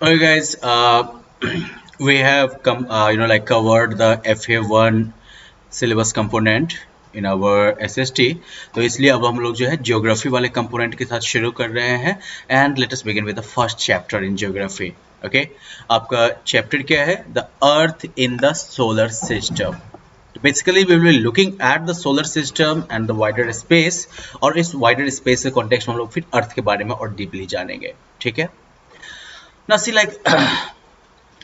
Okay, guys, we have come, like covered the FA1 syllabus component in our SST. तो इसलिए अब हम लोग जो है ज्योग्राफी वाले कंपोनेंट के साथ शुरू कर रहे हैं and let us begin with the first chapter in geography. Okay, आपका चैप्टर क्या है? The earth in the solar system. Basically we will be looking at the solar system and the wider space, और इस wider space के context में हम लोग फिर अर्थ के बारे में और डीपली जानेंगे. ठीक है ना? सी लाइक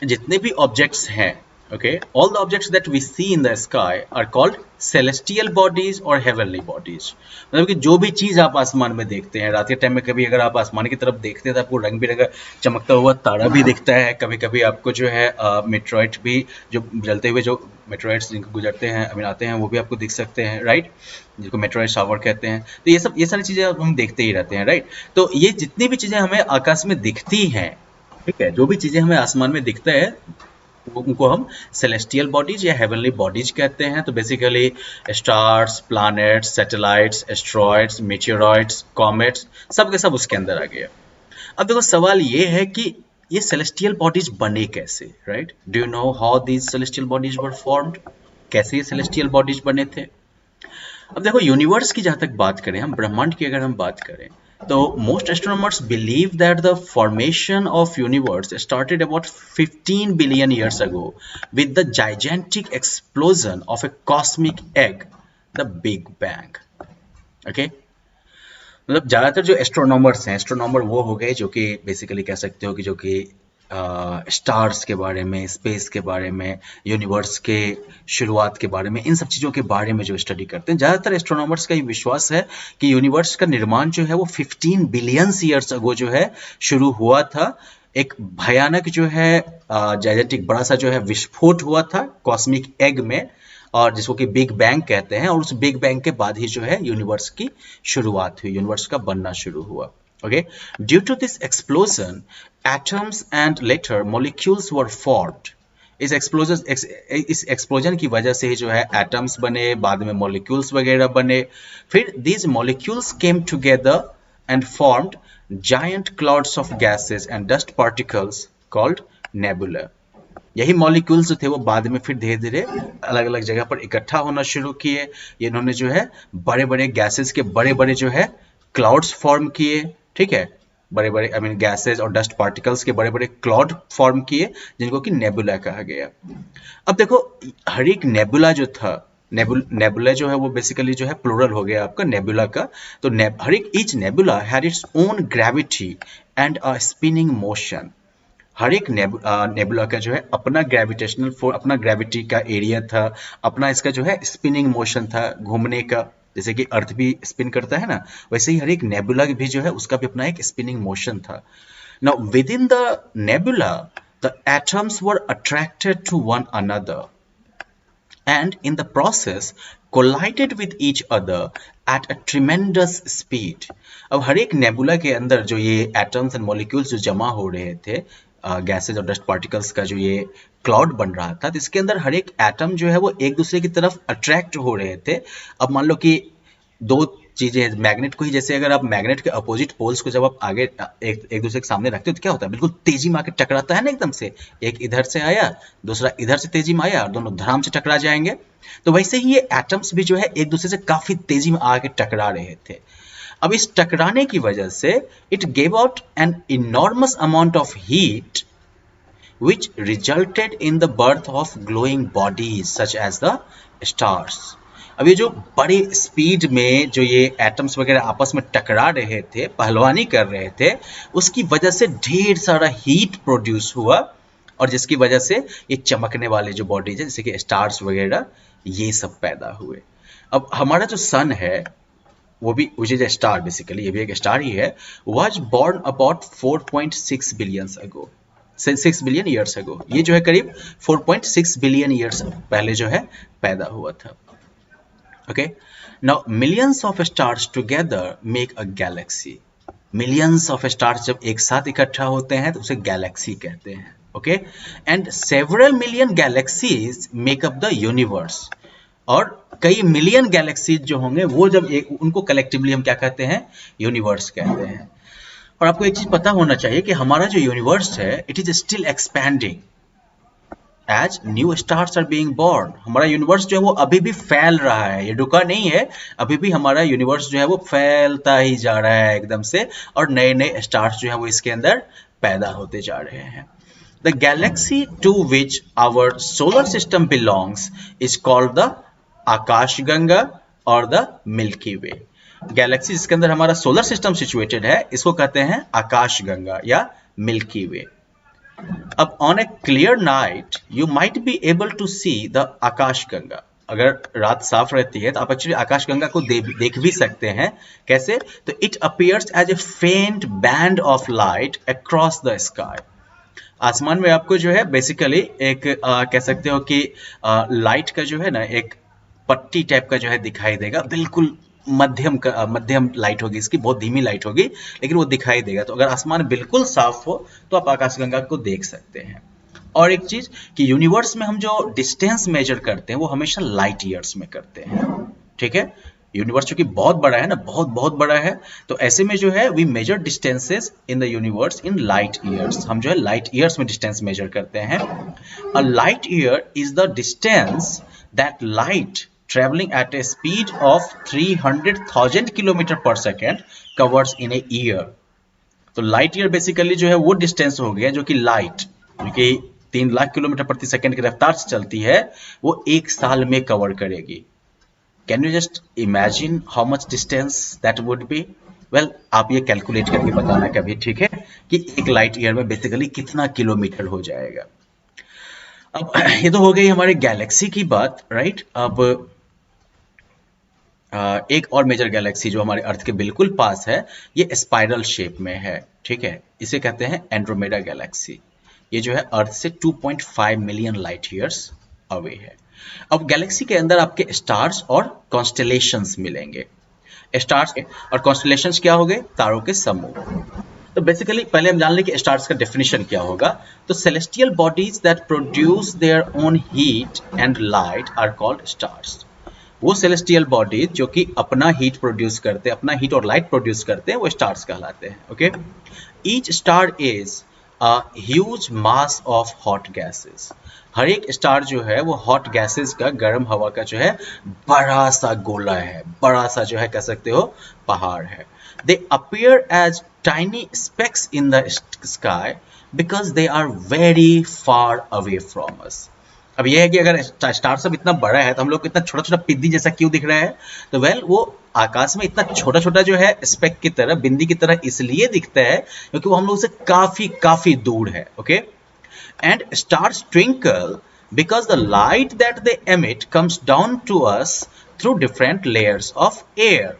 जितने भी ऑब्जेक्ट्स हैं, okay, all the objects that we see in the sky are called celestial bodies और हेवनली बॉडीज. मतलब कि जो भी चीज आप आसमान में देखते हैं, रात के टाइम में कभी अगर आप आसमान की तरफ देखते हैं तो आपको रंग बिरंगा चमकता हुआ तारा भी दिखता है. कभी कभी आपको जो है मेट्रॉइड भी, जो जलते हुए जो मेट्रॉइड्स जिनको गुजरते हैं, आते हैं, वो भी आपको दिख सकते हैं, राइट, जिसको मेट्रॉइड शावर कहते हैं. तो ये सारी चीजें हम देखते ही रहते हैं, राइट. तो ये जितनी भी चीजें हमें आकाश में दिखती हैं, ठीक है, जो भी चीजें हमें आसमान में दिखता है उनको हम सेलेस्टियल बॉडीज या हेवनली बॉडीज कहते हैं. तो basically stars, planets, satellites, asteroids, meteoroids, comets, सब के सब उसके अंदर आ गया. अब देखो सवाल ये है कि ये सेलेस्टियल बॉडीज बने कैसे, right? Do you know how these celestial bodies were formed? कैसे ये सेलेस्टियल बॉडीज बने थे? अब देखो यूनिवर्स की जहां तक बात करें, हम ब्रह्मांड की अगर हम बात करें, तो most astronomers believe that the formation of universe started about 15 billion years ago with the gigantic explosion of a cosmic egg, the Big Bang. Okay? मतलब ज्यादातर जो एस्ट्रोनॉमर्स हैं, एस्ट्रोनॉमर वो हो गए जो कि बेसिकली कह सकते हो कि जो कि स्टार्स के बारे में, स्पेस के बारे में, यूनिवर्स के शुरुआत के बारे में, इन सब चीज़ों के बारे में जो स्टडी करते हैं. ज़्यादातर एस्ट्रोनॉमर्स का ये विश्वास है कि यूनिवर्स का निर्माण जो है वो 15 बिलियन ईयर्स अगो जो है शुरू हुआ था. एक भयानक जो है जायजेंटिक बड़ा सा जो है विस्फोट हुआ था कॉस्मिक एग में, और जिसको कि बिग बैंग कहते हैं. और उस बिग बैंग के बाद ही जो है यूनिवर्स की शुरुआत हुई, यूनिवर्स का बनना शुरू हुआ. Okay, due to this explosion, atoms and later molecules were formed. इस explosion की वजह से ही जो है atoms बने, बाद में molecules वगैरह बने. फिर these molecules came together and formed giant clouds of gases and dust particles called nebula. यही मॉलिक्यूल्स जो थे वो बाद में फिर धीरे धीरे अलग अलग जगह पर इकट्ठा होना शुरू किए. इन्होंने जो है बड़े बड़े गैसेस के बड़े बड़े जो है क्लाउड्स फॉर्म किए. ठीक है, बड़े बड़े गैसेस और डस्ट पार्टिकल्स के बड़े बड़े क्लाउड फॉर्म किए, जिनको कि नेबुला कहा गया. अब देखो हर एक नेबुला जो था, नेबुला जो है वो बेसिकली जो है प्लूरल हो गया आपका नेबुला का. तो हर एक each nebula had its own gravity and a spinning motion. हर एक नेबुला का जो है अपना ग्रेविटेशनल फोर्स, अपना ग्रेविटी का एरिया था, अपना इसका जो है स्पिनिंग मोशन था, घूमने का. जैसे कि अर्थ भी स्पिन करता है ना, वैसे ही हर एक नेबुला भी जो है उसका भी अपना एक स्पिनिंग मोशन था. Now within the nebula the atoms were attracted to one another and in the process collided with each other at a tremendous speed. अब हर एक नेबुला के अंदर जो ये एटम्स एंड मॉलिक्यूल्स जो जमा हो रहे थे, गैसेज और डस्ट पार्टिकल्स का जो ये क्लाउड बन रहा था, तो इसके अंदर हर एक एटम जो है वो एक दूसरे की तरफ अट्रैक्ट हो रहे थे. अब मान लो कि दो चीजें, मैग्नेट को ही, जैसे अगर आप मैग्नेट के अपोजिट पोल्स को जब आप आगे एक दूसरे के सामने रखते हो तो क्या होता है, बिल्कुल तेजी में आके टकराता है ना एकदम से. एक इधर से आया, दूसरा इधर से तेजी में आया, और दोनों धड़ाम से टकरा जाएंगे. तो वैसे ही ये एटम्स भी जो है एक दूसरे से काफी तेजी में आके टकरा रहे थे. अब इस टकराने की वजह से it gave out an enormous amount of heat which resulted in the birth of glowing bodies such as the stars. अब ये जो बड़े स्पीड में जो ये एटम्स वगैरह आपस में टकरा रहे थे, पहलवानी कर रहे थे, उसकी वजह से ढेर सारा हीट प्रोड्यूस हुआ, और जिसकी वजह से ये चमकने वाले जो बॉडीज है जैसे कि स्टार्स वगैरह, ये सब पैदा हुए. अब हमारा जो सन है वो भी, which is a star, basically ये भी एक स्टार ही है, was born about 4.6 billion ago, 6 billion years ago. ये जो है करीब 4.6 बिलियन ईयर्स पहले जो है पैदा हुआ था. Okay, now millions of stars together make a Galaxy. Millions of stars जब एक साथ इकट्ठा होते हैं तो उसे गैलेक्सी कहते हैं. Okay, and several million galaxies make up the universe. और कई मिलियन गैलेक्सीज जो होंगे वो जब एक, उनको कलेक्टिवली हम क्या कहते हैं, यूनिवर्स कहते हैं. और आपको एक चीज पता होना चाहिए कि हमारा जो यूनिवर्स है it is still expanding as new stars are being born. हमारा यूनिवर्स जो है वो अभी भी फैल रहा है, ये रुका नहीं है, अभी भी हमारा यूनिवर्स जो है वो फैलता ही जा रहा है एकदम से, और नए नए स्टार्स जो है वो इसके अंदर पैदा होते जा रहे हैं। The galaxy to which our solar system belongs is called the Akashganga और द मिल्की वे। गैलेक्सी जिसके अंदर हमारा सोलर सिस्टम सिचुएटेड है इसको कहते हैं आकाशगंगा या मिल्की वे। अब on a clear night you might be able to see the Akashganga. अगर रात साफ रहती है तो आप एक्चुअली आकाशगंगा को देख भी सकते हैं। कैसे? तो इट अपीयर्स एज ए फेंट band of light across the sky. आसमान में आपको जो है बेसिकली एक कह सकते हो कि लाइट का जो है ना एक पट्टी टाइप का जो है दिखाई देगा, बिल्कुल मध्यम लाइट होगी, इसकी बहुत धीमी लाइट होगी लेकिन वो दिखाई देगा। तो अगर आसमान बिल्कुल साफ हो तो आप आकाशगंगा को देख सकते हैं। और एक चीज कि यूनिवर्स में हम जो डिस्टेंस मेजर करते हैं वो हमेशा लाइट ईयर्स में करते हैं, ठीक है। यूनिवर्स चूंकि बहुत बड़ा है ना, बहुत बड़ा है, तो ऐसे में जो है we measure distances in the universe in light years. हम जो है लाइट ईयर्स में डिस्टेंस मेजर करते हैं। A light year is the distance that light traveling at a speed of 300,000 kilometre per second covers in a year। तो light year basically जो है वो डिस्टेंस हो गया जो कि लाइट जो कि 3 लाख किलोमीटर प्रति सेकेंड की रफ्तार से चलती है वो एक साल में कवर करेगी। Can you just imagine how much distance that would be? Well, आप ये कैलकुलेट करके बताना कभी, ठीक है, कि एक लाइट ईयर में बेसिकली कितना किलोमीटर हो जाएगा। अब ये तो हो गई हमारे गैलेक्सी की बात, राइट। अब एक और मेजर गैलेक्सी जो हमारे अर्थ के बिल्कुल पास है ये स्पाइरल शेप में है, ठीक है, इसे कहते हैं एंड्रोमेडा गैलेक्सी। ये जो है अर्थ से 2.5 मिलियन लाइट ईयर्स अवे है। अब गैलेक्सी के अंदर आपके स्टार्स और कॉन्स्टेलेशंस मिलेंगे। स्टार्स और कॉन्स्टेलेशंस क्या हो गए? तारों के समूह। तो बेसिकली पहले हम जान लें कि स्टार्स का डेफिनेशन क्या होगा। तो celestial bodies that produce their own heat and light are called stars. वो सेलेस्टियल बॉडीज जो कि अपना हीट प्रोड्यूस करते हैं, अपना हीट और लाइट प्रोड्यूस करते हैं, वो स्टार्स कहलाते हैं। Okay, each star is a huge mass of hot gases. हर एक स्टार जो है वो हॉट गैसेस का, गर्म हवा का जो है बड़ा सा गोला है, बड़ा सा जो है कह सकते हो पहाड़ है। They appear as tiny specks in the sky because they are very far away from us. अब यह है कि अगर स्टार सब इतना बड़ा है तो हम लोग को इतना छोटा छोटा पिद्दी जैसा क्यों दिख रहा है? तो वेल, वो आकाश में इतना छोटा छोटा जो है स्पेक की तरह, बिंदी की तरह इसलिए दिखता है क्योंकि वो हम लोग से काफी दूर है। Okay, and stars twinkle because the light that they emit comes down to us through different layers of air.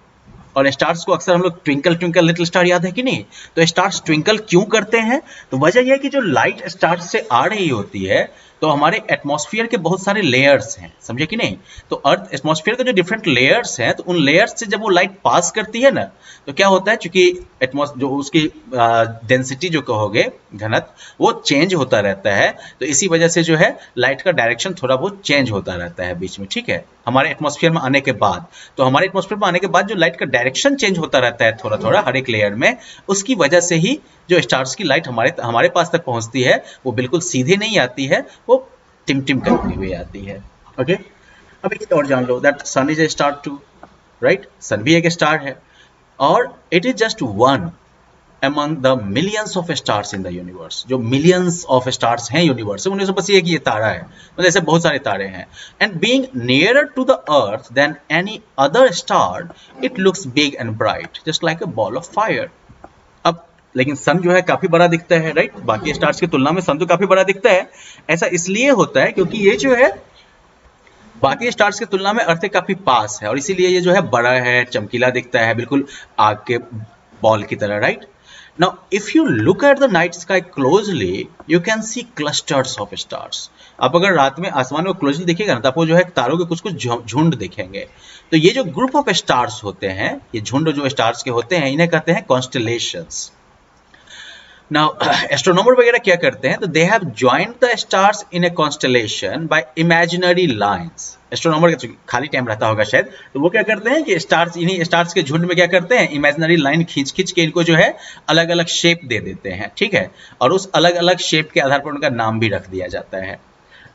और स्टार्स को अक्सर हम लोग ट्विंकल ट्विंकल लिटिल स्टार याद है कि नहीं? तो स्टार्स ट्विंकल क्यों करते हैं? तो वजह यह है कि जो लाइट स्टार्स से आ रही होती है तो हमारे एटमॉस्फेयर के बहुत सारे लेयर्स हैं, समझे कि नहीं? तो अर्थ एटमॉस्फेयर के जो डिफरेंट लेयर्स हैं तो उन लेयर्स से जब वो लाइट पास करती है ना तो क्या होता है, चूंकि जो उसकी डेंसिटी जो कहोगे, घनत्व, वो चेंज होता रहता है। तो इसी वजह से जो है लाइट का डायरेक्शन थोड़ा बहुत चेंज होता रहता है बीच में, ठीक है, हमारे एटमॉस्फेयर में आने के बाद। तो हमारे एटमॉस्फेयर में आने के बाद जो लाइट का डायरेक्शन चेंज होता रहता है थोड़ा थोड़ा हर एक लेयर में, उसकी वजह से ही जो स्टार्स की लाइट हमारे पास तक पहुंचती है वो बिल्कुल सीधे नहीं आती है, वो टिम करती हुई आती है। ओके, अब एक और जान लो that sun is a star too, right. Sun भी एक स्टार है और it is just one among the millions of stars in the universe। जो millions of stars हैं यूनिवर्स में, उनमें से बस ये कि ये तारा है, मतलब ऐसे बहुत सारे तारे हैं। and being nearer to the earth than any other star it looks big and bright just like a ball of fire। अब लेकिन सन जो है काफी बड़ा दिखता है, राइट, बाकी स्टार्स की तुलना में सन तो काफी बड़ा दिखता है। ऐसा इसलिए होता है क्योंकि ये जो है बाकी स्टार्स की तुलना में अर्थ के काफी पास है और इसीलिए ये जो है बड़ा है, चमकीला दिखता है, बिल्कुल आग के बॉल की तरह, right. Now, if you look at the night sky closely, you can see clusters of stars। आप अगर रात में आसमान में क्लोजली देखिएगा ना तो आपको जो है तारों के कुछ झुंड दिखेंगे। तो ये जो ग्रुप ऑफ स्टार्स होते हैं, ये झुंड जो स्टार्स के होते हैं, इन्हें कहते हैं कॉन्स्टेलेशंस। नाउ एस्ट्रोनॉमर वगैरह क्या करते हैं, तो they have joined the stars in a constellation by imaginary lines. Astronomer का खाली टाइम रहता होगा शायद, तो वो क्या करते हैं कि स्टार्स, इन्हीं स्टार्स के झुंड में क्या करते हैं, इमेजिनरी लाइन खींच खींच के इनको जो है अलग अलग शेप दे देते हैं, ठीक है, और उस अलग अलग शेप के आधार पर उनका नाम भी रख दिया जाता है।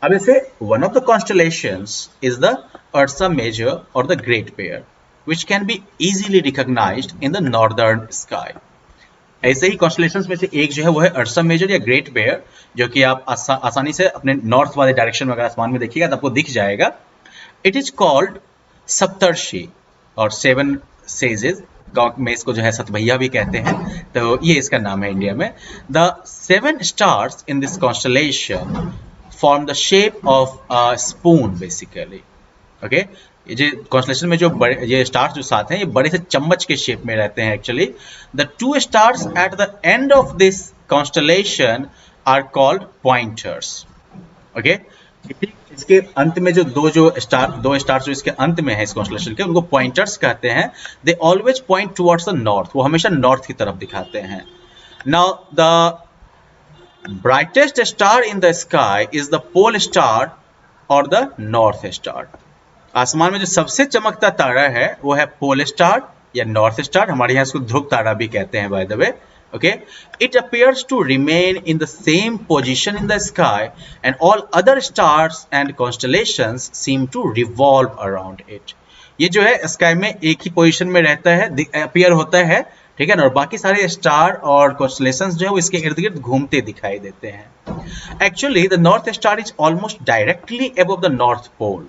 अब इसे one of the constellations is the Ursa Major और the Great Bear which can be easily recognised in the northern sky. ऐसे ही कॉन्स्टलेशंस में से एक जो है वो है अर्सा मेजर या ग्रेट बेयर, जो कि आप आसानी से अपने नॉर्थ वाले डायरेक्शन में अगर आसमान में देखिएगा तो आपको दिख जाएगा। इट इज कॉल्ड सप्तर्षि और सेवन सेजेस, गांव में इसको जो है सतभैया भी कहते हैं, तो ये इसका नाम है इंडिया में। The seven stars in this constellation form the shape of spoon basically. Okay, ये जो कॉन्स्टलेशन में जो बड़े ये स्टार्स जो साथ हैं ये बड़े से चम्मच के शेप में रहते हैं actually. The two stars at the end of this constellation are called pointers. Okay, इसके अंत में जो दो स्टार्स जो इसके अंत में है इस कॉन्स्टलेशन के, उनको पॉइंटर्स कहते हैं। They always point towards the north, वो हमेशा नॉर्थ की तरफ दिखाते हैं। Now the brightest star in the sky is the pole star और द नॉर्थ स्टार। आसमान में जो सबसे चमकता तारा है वो है पोल स्टार या नॉर्थ स्टार, हमारे यहाँ इसको ध्रुव तारा भी कहते हैं by the way. Okay, it appears to remain in the same position in the sky and all other stars and constellations seem to revolve around it. ये जो है स्काई में एक ही पोजीशन में रहता है, अपीयर होता है, ठीक है ना, और बाकी सारे स्टार और कॉन्स्टलेशंस जो है वो इसके इर्द गिर्द घूमते दिखाई देते हैं। Actually the north star is almost directly above the north pole.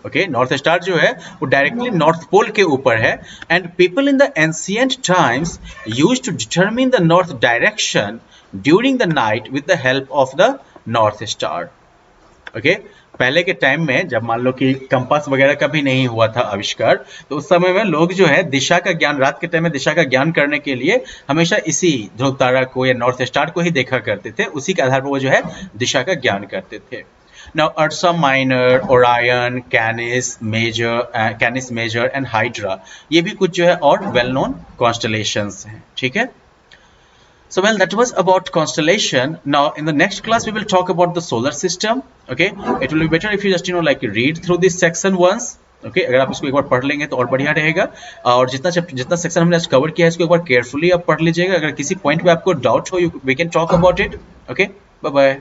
Okay, north star जो है वो डायरेक्टली नॉर्थ पोल के ऊपर है। And people in the ancient times used to determine the north direction during the night with the help of the north star. Okay, पहले के time में जब मान लो कि कंपास वगैरह का भी नहीं हुआ था आविष्कार, तो उस समय में लोग जो है दिशा का ज्ञान, रात के टाइम में दिशा का ज्ञान करने के लिए हमेशा इसी ध्रुव तारा को या नॉर्थ स्टार को ही देखा करते थे, उसी के आधार पर वो जो है दिशा का ज्ञान करते थे। Now Ursa Minor, Orion, Canis Major and Hydra, ये भी कुछ जो है और well known constellations हैं, ठीक है। So well, that was about constellation. Now in the next class we will talk about the solar system. Okay, it will be better if you just like read through this section once. Okay, अगर आप इसको एक बार पढ़ लेंगे तो और बढ़िया रहेगा, और जितना सेक्शन हमने आज कवर किया है इसको एक बार केयरफुली आप पढ़ लीजिएगा। अगर किसी पॉइंट पे आपको डाउट हो, we can talk about it. Okay, bye bye.